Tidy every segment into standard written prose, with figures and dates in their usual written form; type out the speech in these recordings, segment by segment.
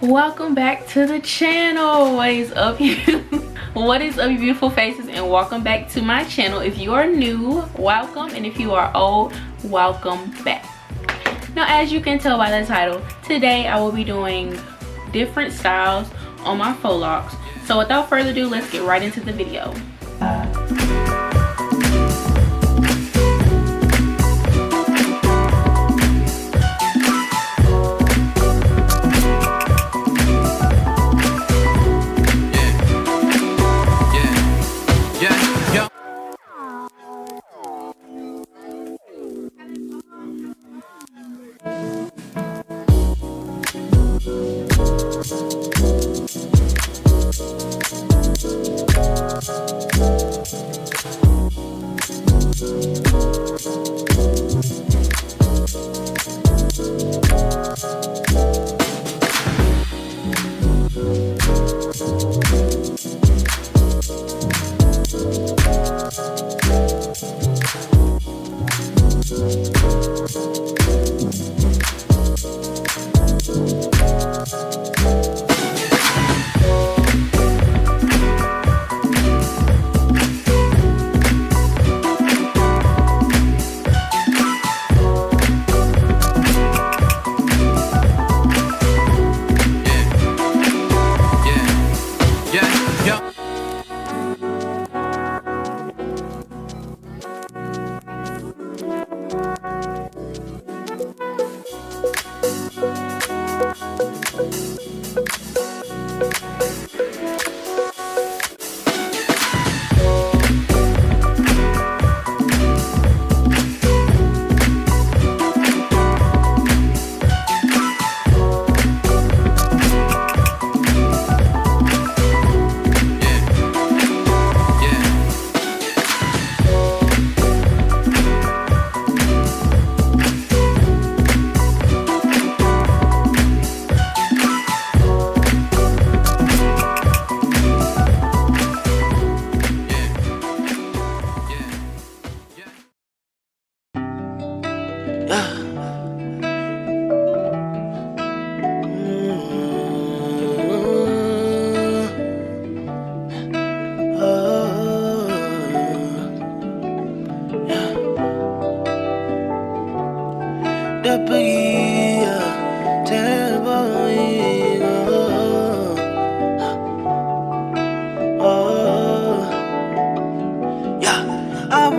Welcome back to the channel. What is up, you? What is up, you beautiful faces, and welcome back to my channel. If you are new, welcome, and if you are old, welcome back. Now, as you can tell by the title, today I will be doing different styles on my faux locks. So without further ado, let's get right into the video.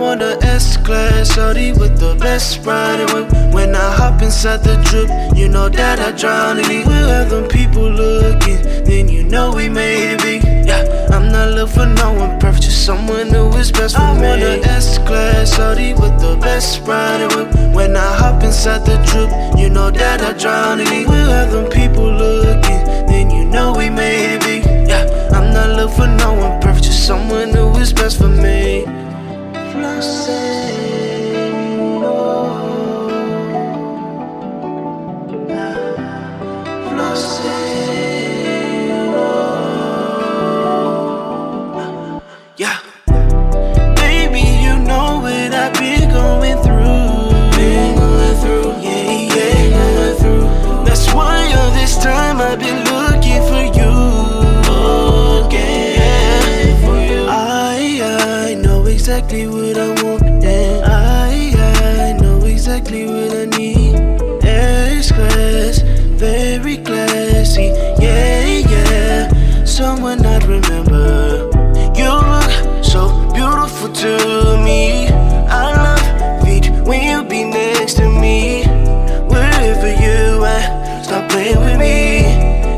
On the S-Class, shorty with the best ride. And when I hop inside the drip, you know that I drown in it. We'll have them people looking, then you know we made it big. Yeah, I'm not looking for no one perfect, just someone who is best for me. I'm on the S-Class, shorty with the best ride. And when I hop inside the drip, you know that I drown in it. We'll have them people looking, then you know we made it big. Yeah, I'm not looking for no one perfect, just someone who is best for me. Yeah, baby, you know what I've been going through. Yeah, that's why all this time I've been looking for you. I know exactly what I want, and I know exactly what I need. S-Class, very classy, yeah, someone I'd remember. You look so beautiful to me. I love it when you be next to me. Wherever you at, stop playing with me.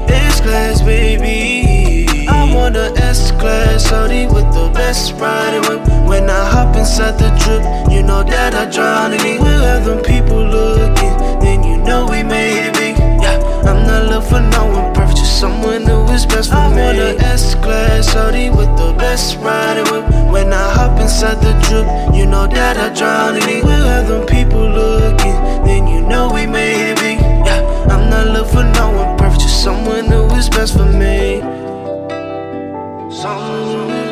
S-Class, baby. I'm on the S-Class, shorty with the best ride. And when I hop inside the drip, you know that I drown in it. We'll have them people looking, then you know we made it big. Yeah, I'm not looking for no one perfect, just someone who is best for me. I want a S-Class, shorty with the best ride. And when I hop inside the drip, you know that I drown in it. We'll have them people looking, then you know we made it big. Yeah, I'm not looking for no one perfect, just someone who is best for me. Someone